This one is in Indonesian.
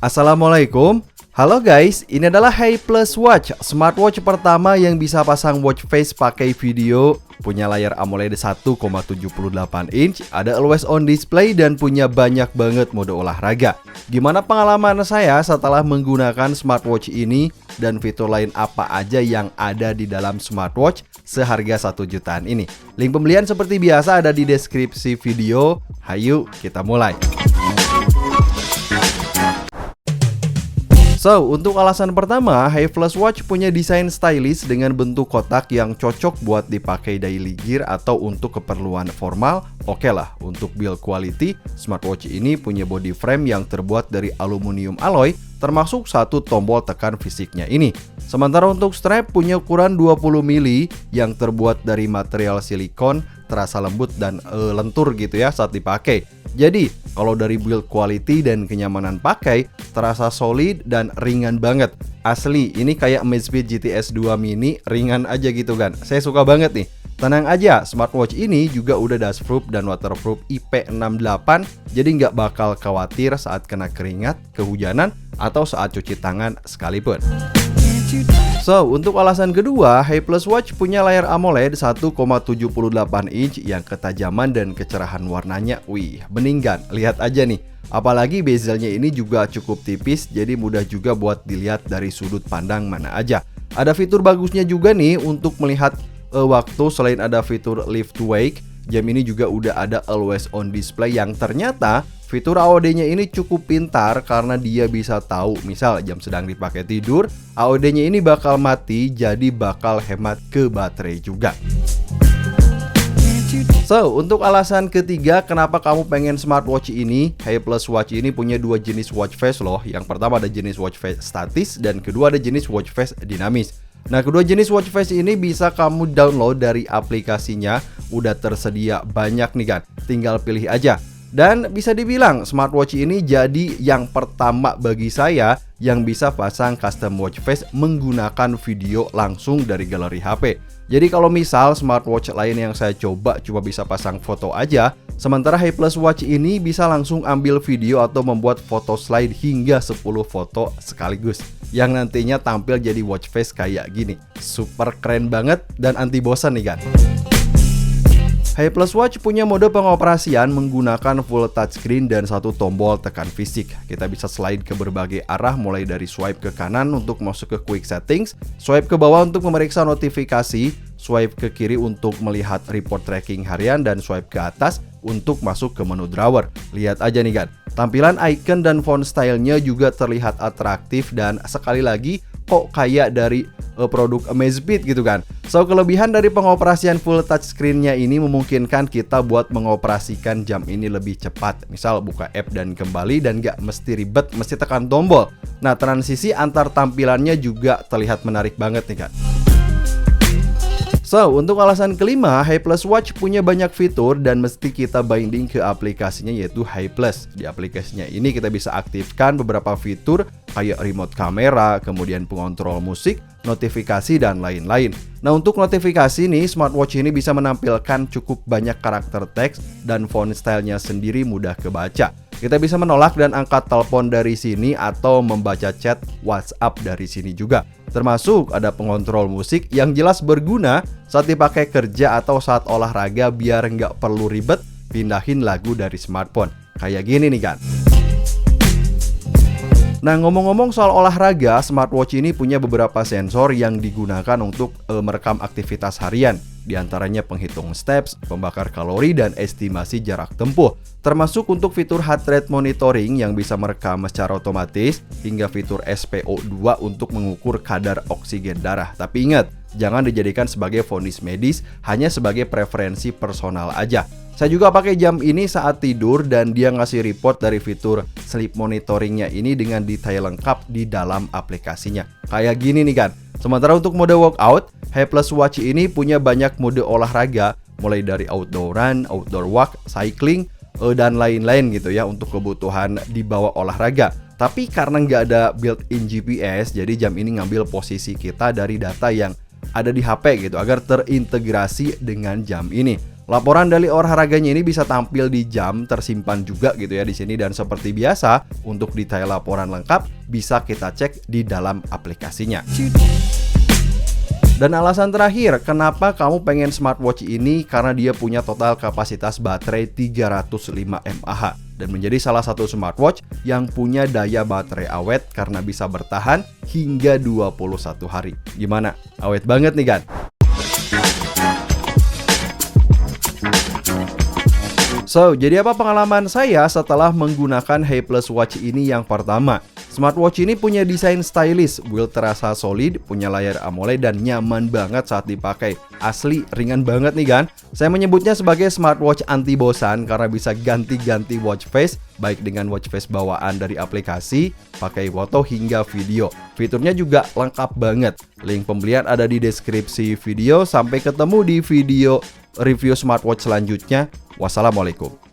Assalamualaikum. Halo guys, ini adalah Hyplus Watch, smartwatch pertama yang bisa pasang watch face pakai video, punya layar AMOLED 1,78 inch, ada always on display dan punya banyak banget mode olahraga. Gimana pengalaman saya setelah menggunakan smartwatch ini dan fitur lain apa aja yang ada di dalam smartwatch seharga 1 jutaan ini? Link pembelian seperti biasa ada di deskripsi video. Hayu kita mulai. So, untuk alasan pertama, Hyplus Watch punya desain stylish dengan bentuk kotak yang cocok buat dipakai daily gear atau untuk keperluan formal. Oke lah, untuk build quality, smartwatch ini punya body frame yang terbuat dari aluminium alloy, termasuk satu tombol tekan fisiknya ini. Sementara untuk strap punya ukuran 20 mili yang terbuat dari material silikon, terasa lembut dan lentur gitu ya saat dipakai. Jadi, kalau dari build quality dan kenyamanan pakai, terasa solid dan ringan banget. Asli, ini kayak Amazfit GTS 2 mini, ringan aja gitu kan. Saya suka banget nih. Tenang aja, smartwatch ini juga udah dustproof dan waterproof IP68, jadi nggak bakal khawatir saat kena keringat, kehujanan, atau saat cuci tangan sekalipun. So, untuk alasan kedua, Hyplus Watch punya layar AMOLED 1,78 inch yang ketajaman dan kecerahan warnanya, wih, meninggan. Lihat aja nih, apalagi bezelnya ini juga cukup tipis, jadi mudah juga buat dilihat dari sudut pandang mana aja. Ada fitur bagusnya juga nih untuk melihat waktu. Selain ada fitur Live to Wake, jam ini juga udah ada always on display yang ternyata fitur AOD-nya ini cukup pintar karena dia bisa tahu misal jam sedang dipakai tidur, AOD-nya ini bakal mati, jadi bakal hemat ke baterai juga. So, untuk alasan ketiga kenapa kamu pengen smartwatch ini, Hyplus Watch ini punya dua jenis watch face loh. Yang pertama ada jenis watch face statis dan kedua ada jenis watch face dinamis. Nah, kedua jenis watch face ini bisa kamu download dari aplikasinya, udah tersedia banyak nih kan, tinggal pilih aja. Dan bisa dibilang smartwatch ini jadi yang pertama bagi saya yang bisa pasang custom watch face menggunakan video langsung dari galeri HP. Jadi kalau misal smartwatch lain yang saya coba cuma bisa pasang foto aja, sementara Hyplus Watch ini bisa langsung ambil video atau membuat foto slide hingga 10 foto sekaligus, yang nantinya tampil jadi watch face kayak gini. Super keren banget dan anti bosan nih kan. Hyplus Watch punya mode pengoperasian menggunakan full touchscreen dan satu tombol tekan fisik. Kita bisa slide ke berbagai arah, mulai dari swipe ke kanan untuk masuk ke quick settings, swipe ke bawah untuk memeriksa notifikasi, swipe ke kiri untuk melihat report tracking harian, dan swipe ke atas untuk masuk ke menu drawer. Lihat aja nih kan, tampilan icon dan font stylenya juga terlihat atraktif dan sekali lagi kok kayak dari produk Amazfit gitu kan. So, kelebihan dari pengoperasian full touchscreen-nya ini memungkinkan kita buat mengoperasikan jam ini lebih cepat. Misal buka app dan kembali dan gak mesti ribet, mesti tekan tombol. Nah, transisi antar tampilannya juga terlihat menarik banget nih kan. So, untuk alasan kelima, Hyplus Watch punya banyak fitur dan mesti kita binding ke aplikasinya yaitu Hyplus. Di aplikasinya ini kita bisa aktifkan beberapa fitur kayak remote kamera, kemudian pengontrol musik, notifikasi, dan lain-lain. Nah, untuk notifikasi nih, smartwatch ini bisa menampilkan cukup banyak karakter teks dan font stylenya sendiri mudah kebaca. Kita bisa menolak dan angkat telepon dari sini atau membaca chat WhatsApp dari sini juga. Termasuk ada pengontrol musik yang jelas berguna saat dipakai kerja atau saat olahraga biar nggak perlu ribet pindahin lagu dari smartphone. Kayak gini nih kan. Nah, ngomong-ngomong soal olahraga, smartwatch ini punya beberapa sensor yang digunakan untuk merekam aktivitas harian. Di antaranya penghitung steps, pembakar kalori, dan estimasi jarak tempuh. Termasuk untuk fitur heart rate monitoring yang bisa merekam secara otomatis, hingga fitur SpO2 untuk mengukur kadar oksigen darah. Tapi ingat, jangan dijadikan sebagai vonis medis, hanya sebagai preferensi personal aja. Saya juga pakai jam ini saat tidur dan dia ngasih report dari fitur sleep monitoringnya ini dengan detail lengkap di dalam aplikasinya. Kayak gini nih kan. Sementara untuk mode workout, Hyplus Watch ini punya banyak mode olahraga, mulai dari outdoor run, outdoor walk, cycling, dan lain-lain gitu ya untuk kebutuhan di bawah olahraga. Tapi karena nggak ada built-in GPS, jadi jam ini ngambil posisi kita dari data yang ada di HP gitu agar terintegrasi dengan jam ini. Laporan dari olahraganya ini bisa tampil di jam, tersimpan juga gitu ya di sini, dan seperti biasa untuk detail laporan lengkap bisa kita cek di dalam aplikasinya. Dan alasan terakhir, kenapa kamu pengen smartwatch ini? Karena dia punya total kapasitas baterai 305 mAh dan menjadi salah satu smartwatch yang punya daya baterai awet karena bisa bertahan hingga 21 hari. Gimana? Awet banget nih kan? So, jadi apa pengalaman saya setelah menggunakan Hey Plus Watch ini? Yang pertama, smartwatch ini punya desain stylish, build terasa solid, punya layar AMOLED dan nyaman banget saat dipakai. Asli ringan banget nih kan? Saya menyebutnya sebagai smartwatch anti bosan karena bisa ganti-ganti watch face, baik dengan watch face bawaan dari aplikasi, pakai foto hingga video. Fiturnya juga lengkap banget. Link pembelian ada di deskripsi video. Sampai ketemu di video review smartwatch selanjutnya. Wassalamualaikum.